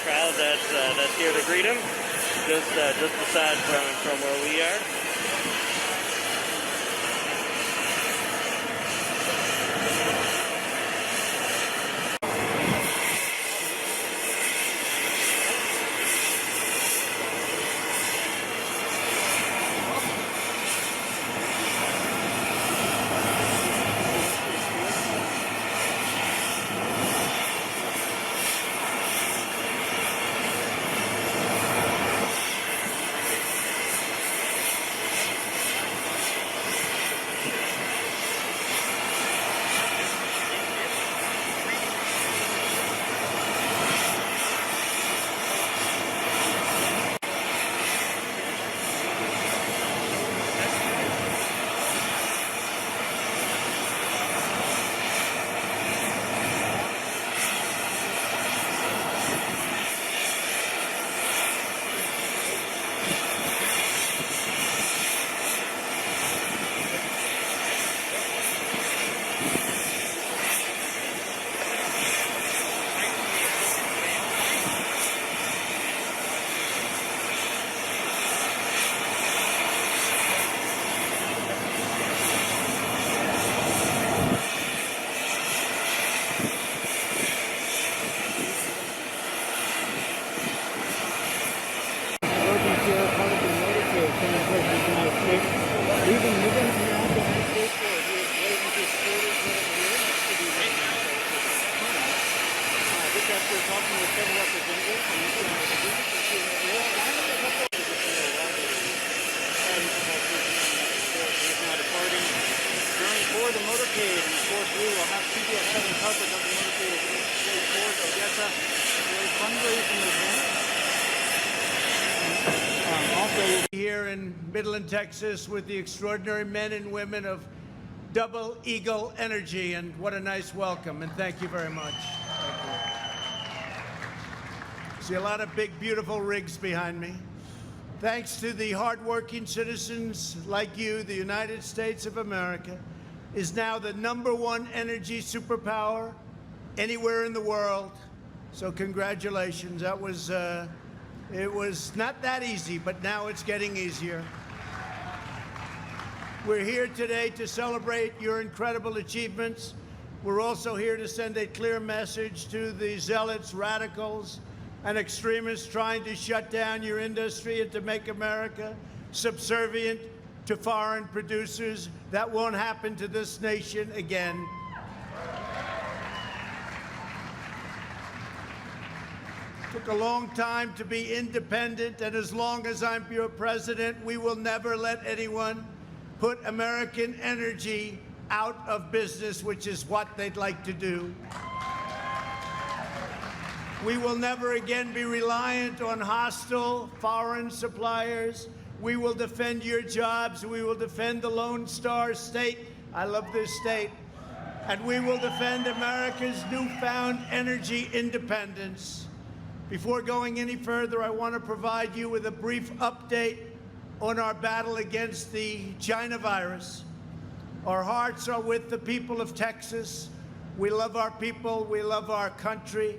crowd that's here to greet him, just aside from where we are. For the motorcade, and of course we will have PBS7 coverage of the motorcade as we go towards Odessa, a fundraising event. Also, we'll be here in Midland, Texas, with the extraordinary men and women of Double Eagle Energy, and what a nice welcome, and thank you very much. Thank you. See a lot of big, beautiful rigs behind me. Thanks to the hardworking citizens like you, the United States of America is now the #1 energy superpower anywhere in the world. So congratulations. That was, it was not that easy, but now it's getting easier. We're here today to celebrate your incredible achievements. We're also here to send a clear message to the zealots, radicals, and extremists trying to shut down your industry and to make America subservient to foreign producers. That won't happen to this nation again. It took a long time to be independent, and as long as I'm your president, we will never let anyone put American energy out of business, which is what they'd like to do. We will never again be reliant on hostile foreign suppliers. We will defend your jobs. We will defend the Lone Star State. I love this state. And we will defend America's newfound energy independence. Before going any further, I want to provide you with a brief update on our battle against the China virus. Our hearts are with the people of Texas. We love our people. We love our country.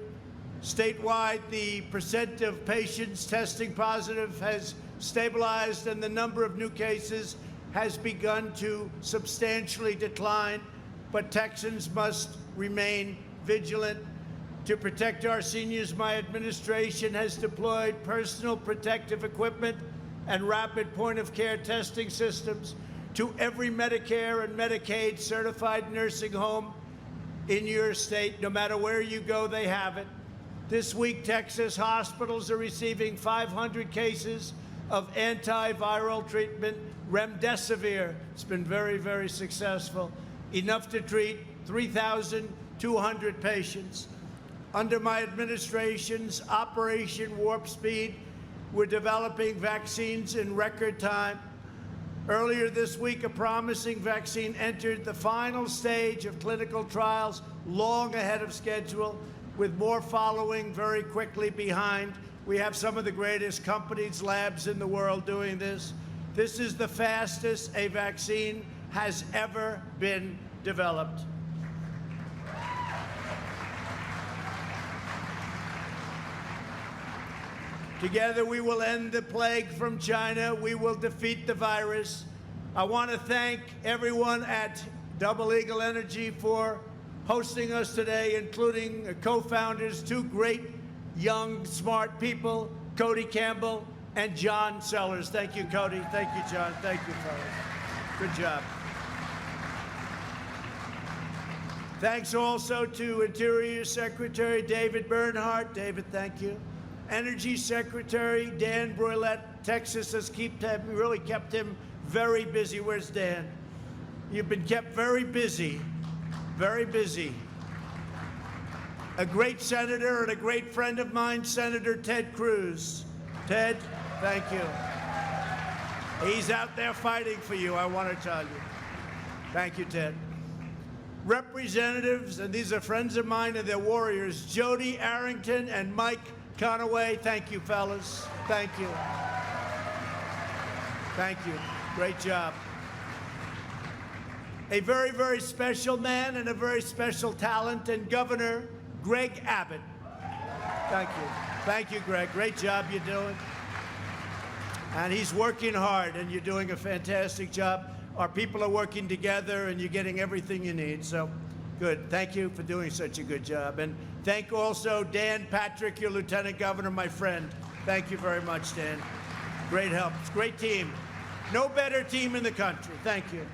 Statewide, the percent of patients testing positive has stabilized, and the number of new cases has begun to substantially decline. But Texans must remain vigilant. To protect our seniors, my administration has deployed personal protective equipment and rapid point-of-care testing systems to every Medicare and Medicaid certified nursing home in your state. No matter where you go, they have it. This week, Texas hospitals are receiving 500 cases of antiviral treatment, remdesivir. It's been very, very successful, enough to treat 3,200 patients. Under my administration's Operation Warp Speed, we're developing vaccines in record time. Earlier this week, a promising vaccine entered the final stage of clinical trials, long ahead of schedule, with more following very quickly behind. We have some of the greatest companies, labs in the world doing this. This is the fastest a vaccine has ever been developed. Together we will end the plague from China. We will defeat the virus. I want to thank everyone at Double Eagle Energy for hosting us today, including co-founders, two great, young, smart people, Cody Campbell and John Sellers. Thank you, Cody. Thank you, John. Thank you, fellas. Good job. Thanks also to Interior Secretary David Bernhardt. David, thank you. Energy Secretary Dan Broilette. Texas has really kept him very busy. Where's Dan? You've been kept very busy, very busy. A great senator and a great friend of mine, Senator Ted Cruz. Ted, thank you. He's out there fighting for you, I want to tell you. Thank you, Ted. Representatives, and these are friends of mine and they're warriors, Jody Arrington and Mike Conaway. Thank you, fellas. Thank you. Thank you. Great job. A very, very special man and a very special talent, and Governor Greg Abbott. Thank you. Thank you, Greg. Great job you're doing. And he's working hard, and you're doing a fantastic job. Our people are working together, and you're getting everything you need. So, good. Thank you for doing such a good job. And thank also Dan Patrick, your Lieutenant Governor, my friend. Thank you very much, Dan. Great help. It's a great team. No better team in the country. Thank you.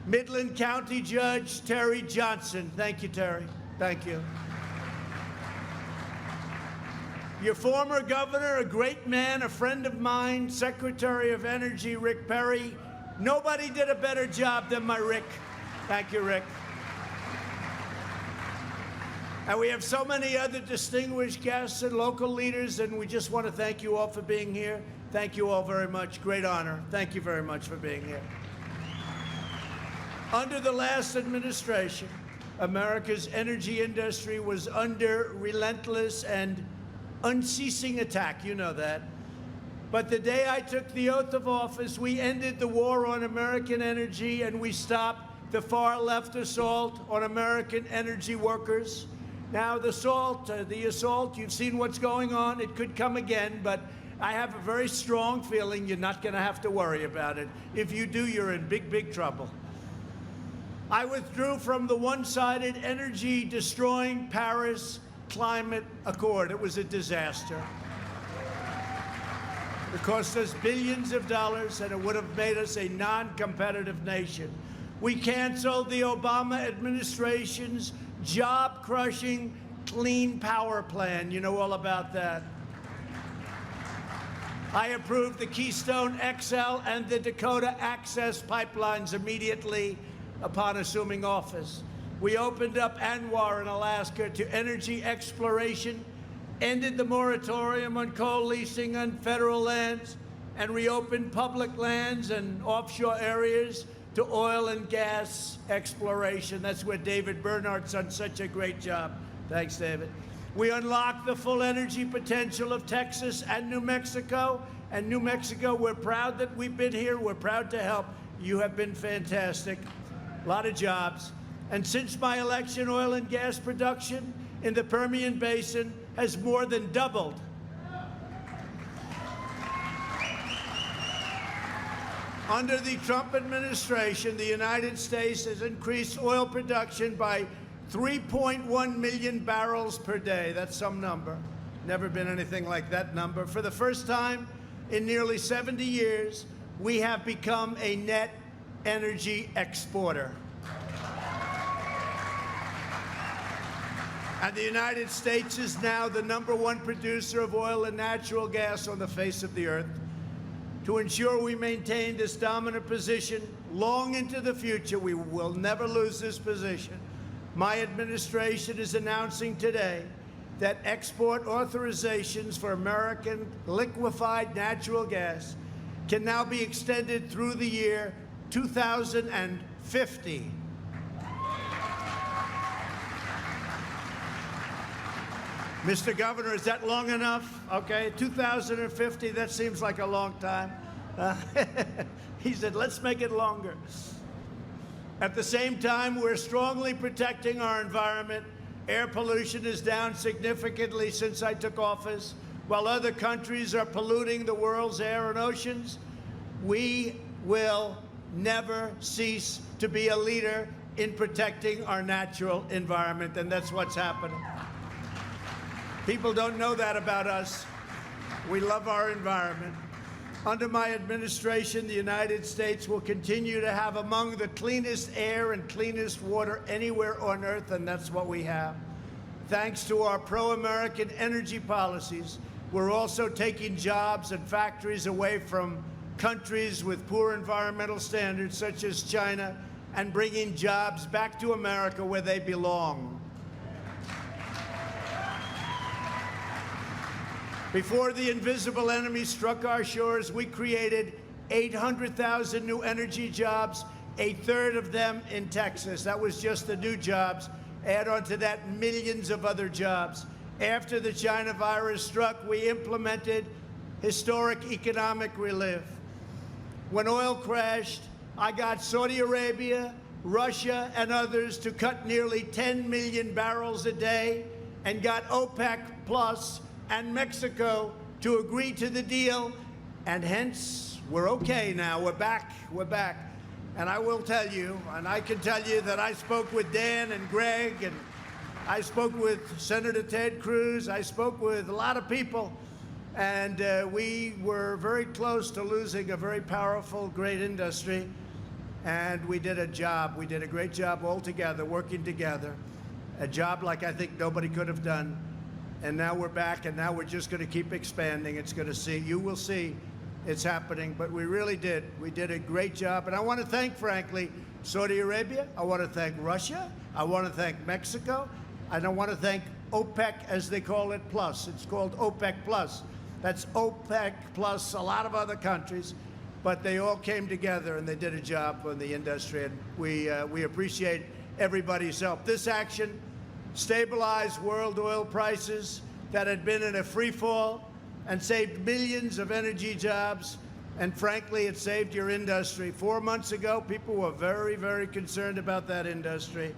Midland County Judge Terry Johnson. Thank you, Terry. Thank you. Your former governor, a great man, a friend of mine, Secretary of Energy Rick Perry. Nobody did a better job than my Rick. Thank you, Rick. And we have so many other distinguished guests and local leaders, and we just want to thank you all for being here. Thank you all very much. Great honor. Thank you very much for being here. Under the last administration, America's energy industry was under relentless and unceasing attack. You know that. But the day I took the oath of office, we ended the war on American energy, and we stopped the far-left assault on American energy workers. Now, the assault, you've seen what's going on. It could come again, but I have a very strong feeling you're not going to have to worry about it. If you do, you're in big, big trouble. I withdrew from the one-sided energy-destroying Paris Climate Accord. It was a disaster. It cost us billions of dollars, and it would have made us a non-competitive nation. We canceled the Obama administration's job-crushing Clean Power Plan. You know all about that. I approved the Keystone XL and the Dakota Access pipelines immediately upon assuming office. We opened up ANWR in Alaska to energy exploration, ended the moratorium on coal leasing on federal lands, and reopened public lands and offshore areas to oil and gas exploration. That's where David Bernhardt's done such a great job. Thanks, David. We unlocked the full energy potential of Texas and New Mexico. And New Mexico, we're proud that we've been here. We're proud to help. You have been fantastic. A lot of jobs. And since my election, oil and gas production in the Permian Basin has more than doubled. Under the Trump administration, the United States has increased oil production by 3.1 million barrels per day. That's some number. Never been anything like that number. For the first time in nearly 70 years, we have become a net energy exporter. And the United States is now the #1 producer of oil and natural gas on the face of the earth. To ensure we maintain this dominant position long into the future, we will never lose this position. My administration is announcing today that export authorizations for American liquefied natural gas can now be extended through the year 2050. Mr. Governor, is that long enough? Okay, 2050, that seems like a long time. He said, let's make it longer. At the same time, we're strongly protecting our environment. Air pollution is down significantly since I took office. while other countries are polluting the world's air and oceans, we will never cease to be a leader in protecting our natural environment, and that's what's happening. People don't know that about us. We love our environment. Under my administration, the United States will continue to have among the cleanest air and cleanest water anywhere on Earth, and that's what we have. Thanks to our pro-American energy policies, we're also taking jobs and factories away from countries with poor environmental standards, such as China, and bringing jobs back to America where they belong. Before the invisible enemy struck our shores, we created 800,000 new energy jobs, a third of them in Texas. That was just the new jobs. Add on to that millions of other jobs. After the China virus struck, we implemented historic economic relief. When oil crashed, I got Saudi Arabia, Russia, and others to cut nearly 10 million barrels a day, and got OPEC Plus and Mexico to agree to the deal, and hence, we're okay now. We're back. And I will tell you, and I can tell you that I spoke with Dan and Greg, and I spoke with Senator Ted Cruz. I spoke with a lot of people, and we were very close to losing a very powerful, great industry. And we did a job. We did a great job all together, working together. A job like I think nobody could have done. And now we're back, and now we're just going to keep expanding. It's going to see, you will see it's happening, but we really did. We did a great job. And I want to thank, frankly, Saudi Arabia. I want to thank Russia. I want to thank Mexico. And I want to thank OPEC, as they call it, Plus. It's called OPEC Plus. That's OPEC Plus a lot of other countries. But they all came together, and they did a job on the industry. And we appreciate everybody's help. This action stabilized world oil prices that had been in a free fall and saved millions of energy jobs. And frankly, it saved your industry. 4 months ago, people were very, very concerned about that industry.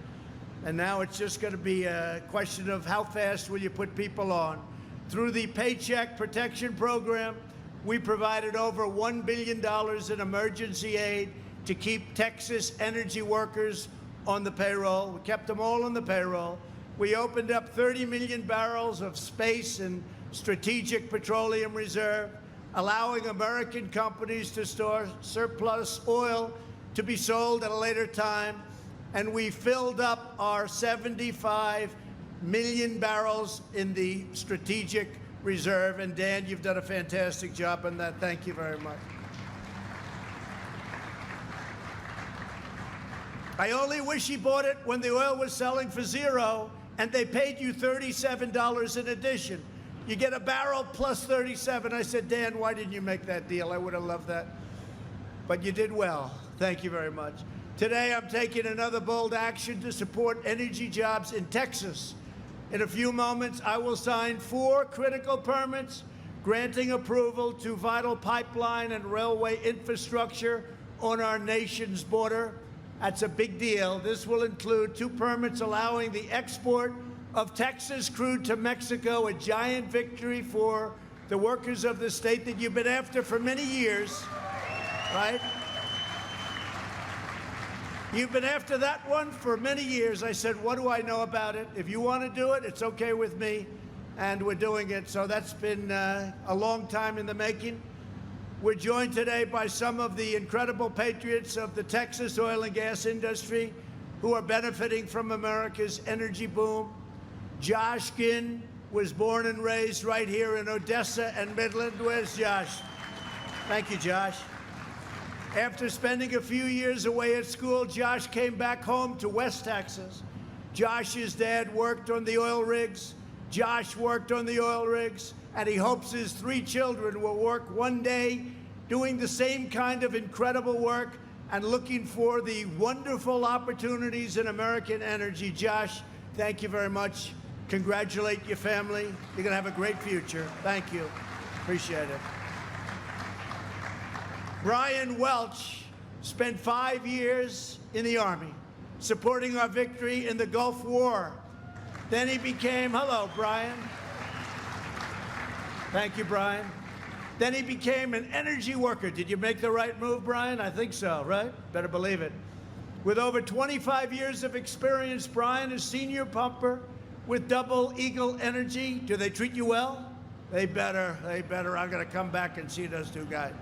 And now it's just going to be a question of how fast will you put people on. Through the Paycheck Protection Program, we provided over $1 billion in emergency aid to keep Texas energy workers on the payroll. We kept them all on the payroll. We opened up 30 million barrels of space and strategic petroleum reserve, allowing American companies to store surplus oil to be sold at a later time. And we filled up our 75 million barrels in the strategic reserve. And Dan, you've done a fantastic job on that. Thank you very much. I only wish he bought it when the oil was selling for $0 and they paid you $37 in addition. You get a barrel plus 37. I said, Dan, why didn't you make that deal? I would have loved that. But you did well. Thank you very much. Today, I'm taking another bold action to support energy jobs in Texas. In a few moments, I will sign 4 critical permits granting approval to vital pipeline and railway infrastructure on our nation's border. That's a big deal. This will include 2 permits allowing the export of Texas crude to Mexico, a giant victory for the workers of the state that you've been after for many years, right? You've been after that one for many years. I said, what do I know about it? If you want to do it, it's okay with me, and we're doing it. So that's been a long time in the making. We're joined today by some of the incredible patriots of the Texas oil and gas industry who are benefiting from America's energy boom. Josh Ginn was born and raised right here in Odessa and Midland. Where's Josh? Thank you, Josh. After spending a few years away at school, Josh came back home to West Texas. Josh's dad worked on the oil rigs. Josh worked on the oil rigs, and he hopes his 3 children will work one day doing the same kind of incredible work and looking for the wonderful opportunities in American energy. Josh, thank you very much. Congratulate your family. You're going to have a great future. Thank you. Appreciate it. Brian Welch spent 5 years in the Army, supporting our victory in the Gulf War. Then he became, hello, Brian. Thank you, Brian. Then he became an energy worker. Did you make the right move, Brian? I think so, right? Better believe it. With over 25 years of experience, Brian is senior pumper with Double Eagle Energy. Do they treat you well? They better. I'm going to come back and see those two guys.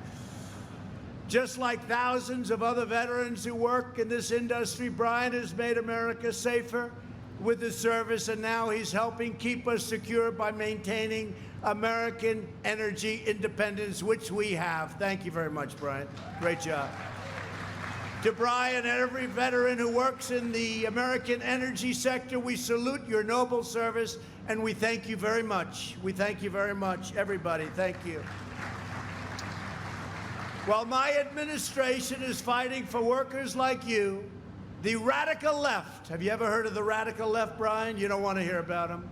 Just like thousands of other veterans who work in this industry, Brian has made America safer with his service, and now he's helping keep us secure by maintaining American energy independence, which we have. Thank you very much, Brian. Great job. To Brian and every veteran who works in the American energy sector, we salute your noble service, and we thank you very much. We thank you very much, everybody. Thank you. While my administration is fighting for workers like you, the radical left, have you ever heard of the radical left, Brian? You don't want to hear about them.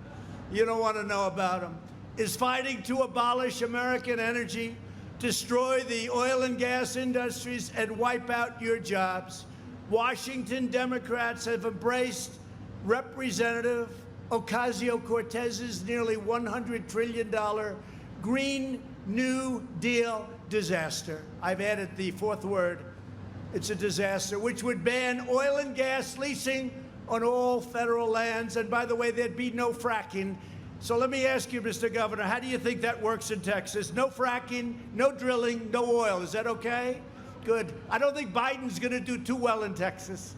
You don't want to know about them. Is fighting to abolish American energy, destroy the oil and gas industries, and wipe out your jobs. Washington Democrats have embraced Representative Ocasio-Cortez's nearly $100 trillion Green New Deal disaster. I've added the fourth word. It's a disaster, which would ban oil and gas leasing on all federal lands. And by the way, there'd be no fracking. So let me ask you, Mr. Governor, how do you think that works in Texas? No fracking, no drilling, no oil. Is that okay? Good. I don't think Biden's going to do too well in Texas.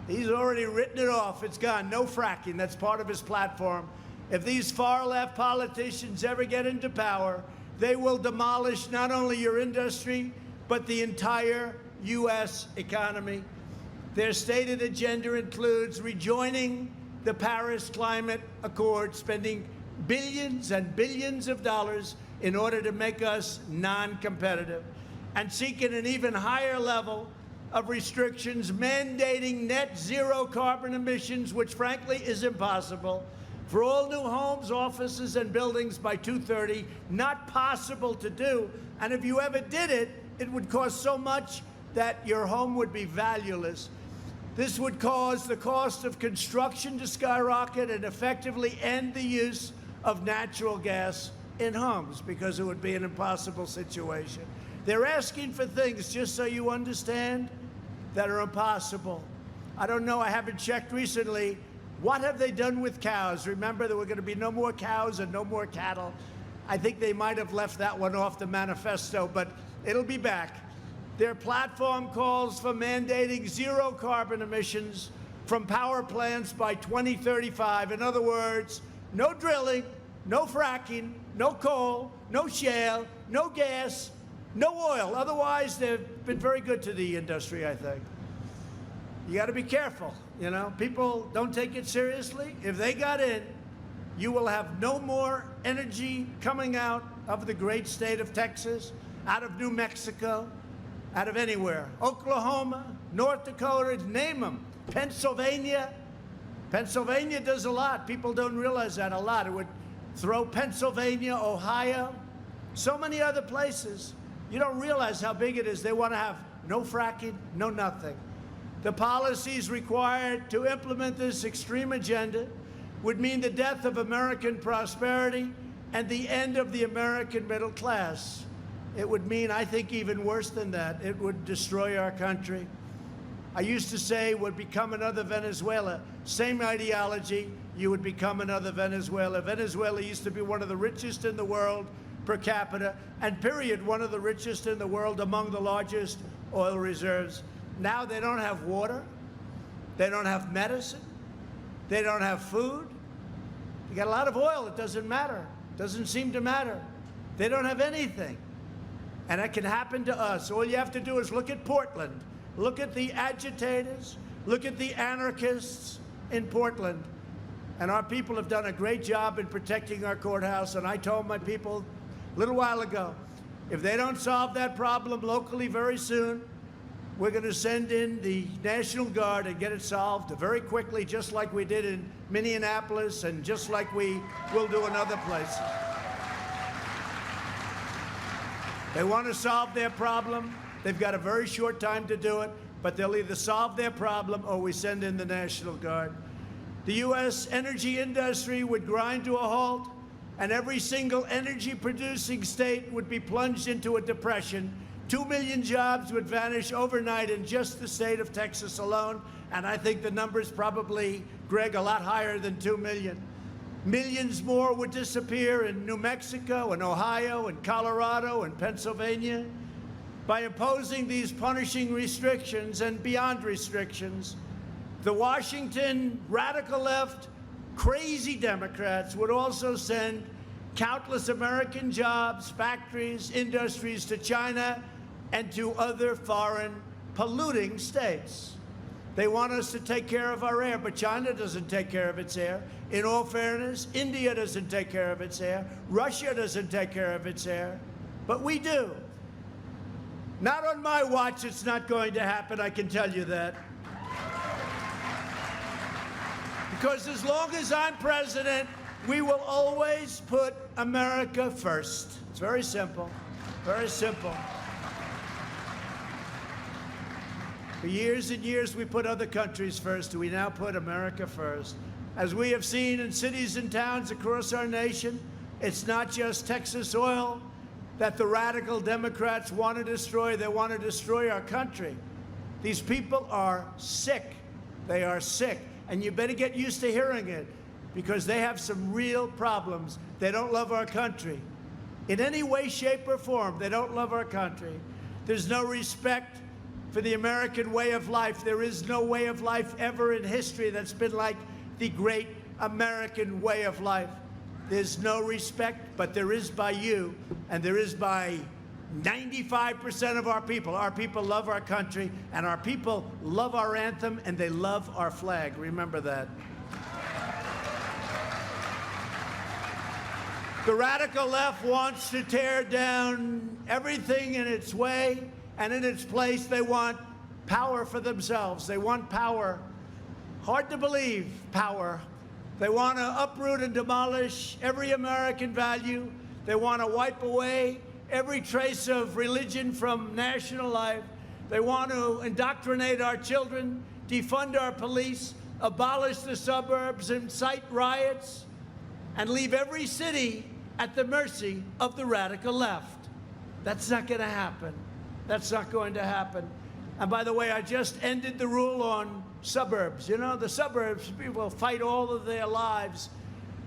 He's already written it off. It's gone. No fracking. That's part of his platform. If these far-left politicians ever get into power, they will demolish not only your industry, but the entire U.S. economy. Their stated agenda includes rejoining the Paris Climate Accord, spending billions and billions of dollars in order to make us non-competitive, and seeking an even higher level of restrictions mandating net zero carbon emissions, which frankly is impossible, for all new homes, offices, and buildings by 2030. Not possible to do. And if you ever did it, it would cost so much that your home would be valueless. This would cause the cost of construction to skyrocket and effectively end the use of natural gas in homes, because it would be an impossible situation. They're asking for things, just so you understand, that are impossible. I don't know, I haven't checked recently. What have they done with cows? Remember, there were going to be no more cows and no more cattle. I think they might have left that one off the manifesto, but it'll be back. Their platform calls for mandating zero carbon emissions from power plants by 2035. In other words, no drilling, no fracking, no coal, no shale, no gas, no oil. Otherwise, they've been very good to the industry, I think. You got to be careful, you know. People don't take it seriously. If they got in, you will have no more energy coming out of the great state of Texas, out of New Mexico, out of anywhere. Oklahoma, North Dakota, name them. Pennsylvania. Pennsylvania does a lot. People don't realize that a lot. It would throw Pennsylvania, Ohio, so many other places. You don't realize how big it is. They want to have no fracking, no nothing. The policies required to implement this extreme agenda would mean the death of American prosperity and the end of the American middle class. It would mean, I think, even worse than that. It would destroy our country. I used to say it would become another Venezuela. Same ideology, you would become another Venezuela. Venezuela used to be one of the richest in the world per capita, and period, one of the richest in the world, among the largest oil reserves. Now they don't have water, they don't have medicine, they don't have food. They got a lot of oil, it doesn't matter. Doesn't seem to matter. They don't have anything. And that can happen to us. All you have to do is look at Portland. Look at the agitators. Look at the anarchists in Portland. And our people have done a great job in protecting our courthouse. And I told my people a little while ago, if they don't solve that problem locally very soon, we're going to send in the National Guard and get it solved very quickly, just like we did in Minneapolis and just like we will do in other places. They want to solve their problem. They've got a very short time to do it, but they'll either solve their problem or we send in the National Guard. The U.S. energy industry would grind to a halt and every single energy-producing state would be plunged into a depression. 2 million jobs would vanish overnight in just the state of Texas alone, and I think the number's probably, Greg, a lot higher than 2 million. Millions more would disappear in New Mexico and Ohio and Colorado and Pennsylvania. By imposing these punishing restrictions and beyond restrictions, the Washington radical left, crazy Democrats would also send countless American jobs, factories, industries to China and to other foreign polluting states. They want us to take care of our air, but China doesn't take care of its air. In all fairness, India doesn't take care of its air. Russia doesn't take care of its air, but we do. Not on my watch, it's not going to happen, I can tell you that. Because as long as I'm president, we will always put America first. It's very simple, very simple. For years and years, we put other countries first. We now put America first. As we have seen in cities and towns across our nation, it's not just Texas oil that the radical Democrats want to destroy. They want to destroy our country. These people are sick. They are sick. And you better get used to hearing it, because they have some real problems. They don't love our country. In any way, shape, or form, they don't love our country. There's no respect for the American way of life. There is no way of life ever in history that's been like the great American way of life. There's no respect, but there is by you, and there is by 95% of our people. Our people love our country, and our people love our anthem, and they love our flag. Remember that. The radical left wants to tear down everything in its way, and in its place, they want power for themselves. They want power. Hard to believe, power. They want to uproot and demolish every American value. They want to wipe away every trace of religion from national life. They want to indoctrinate our children, defund our police, abolish the suburbs, incite riots, and leave every city at the mercy of the radical left. That's not going to happen. That's not going to happen. And by the way, I just ended the rule on suburbs. You know, the suburbs, people fight all of their lives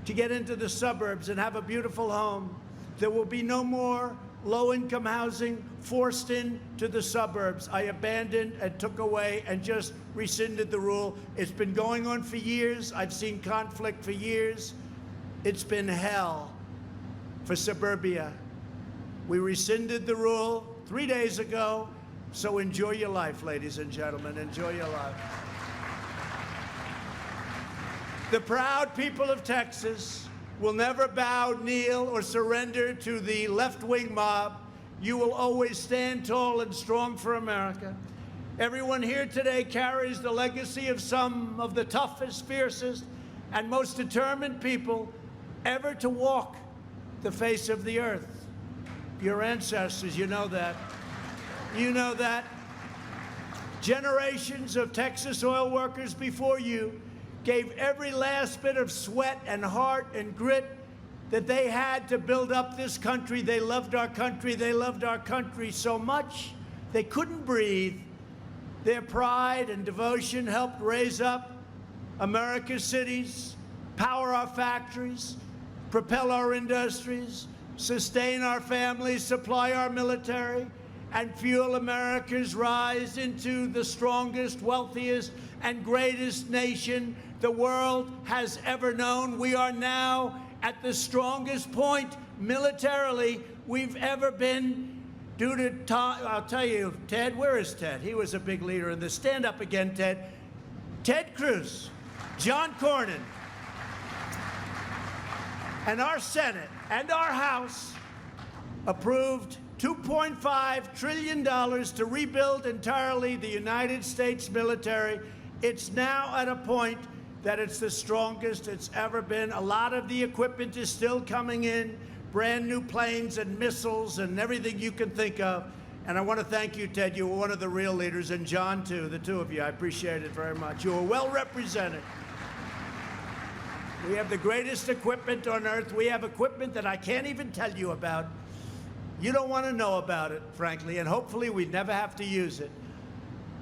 to get into the suburbs and have a beautiful home. There will be no more low-income housing forced into the suburbs. I abandoned and took away and just rescinded the rule. It's been going on for years. I've seen conflict for years. It's been hell for suburbia. We rescinded the rule 3 days ago, so enjoy your life, ladies and gentlemen. Enjoy your life. The proud people of Texas will never bow, kneel, or surrender to the left-wing mob. You will always stand tall and strong for America. Everyone here today carries the legacy of some of the toughest, fiercest, and most determined people ever to walk the face of the earth. Your ancestors, you know that. You know that. Generations of Texas oil workers before you gave every last bit of sweat and heart and grit that they had to build up this country. They loved our country. They loved our country so much they couldn't breathe. Their pride and devotion helped raise up America's cities, power our factories, propel our industries, sustain our families, supply our military, and fuel America's rise into the strongest, wealthiest, and greatest nation the world has ever known. We are now at the strongest point militarily we've ever been due to I'll tell you, Ted, where is Ted? He was a big leader in this. Stand up again, Ted. Ted Cruz, John Cornyn, and our Senate and our House approved $2.5 trillion to rebuild entirely the United States military. It's now at a point that it's the strongest it's ever been. A lot of the equipment is still coming in, brand new planes and missiles and everything you can think of. And I want to thank you, Ted. You were one of the real leaders, and John, too, the two of you. I appreciate it very much. You were well represented. We have the greatest equipment on earth. We have equipment that I can't even tell you about. You don't want to know about it, frankly, and hopefully we never have to use it.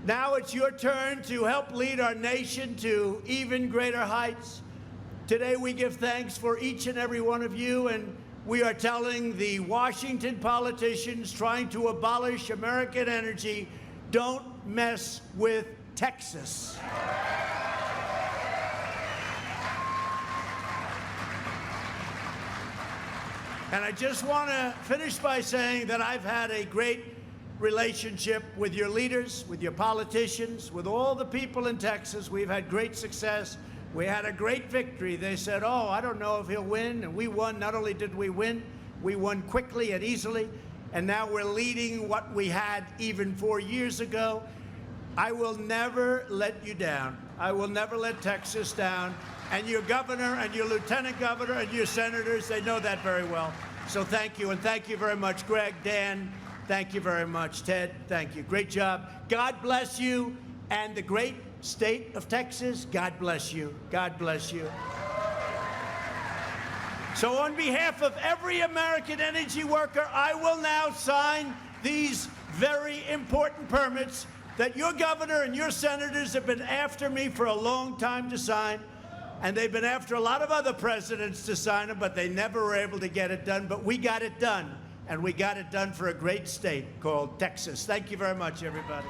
Now it's your turn to help lead our nation to even greater heights. Today we give thanks for each and every one of you, and we are telling the Washington politicians trying to abolish American energy, don't mess with Texas. And I just want to finish by saying that I've had a great relationship with your leaders, with your politicians, with all the people in Texas. We've had great success. We had a great victory. They said, oh, I don't know if he'll win. And we won. Not only did we win, we won quickly and easily. And now we're leading what we had even 4 years ago. I will never let you down. I will never let Texas down. And your governor and your lieutenant governor and your senators, they know that very well. So thank you, and thank you very much. Greg, Dan, thank you very much. Ted, thank you. Great job. God bless you, and the great state of Texas, God bless you. God bless you. So on behalf of every American energy worker, I will now sign these very important permits that your governor and your senators have been after me for a long time to sign. And they've been after a lot of other presidents to sign them, but they never were able to get it done. But we got it done, and we got it done for a great state called Texas. Thank you very much, everybody.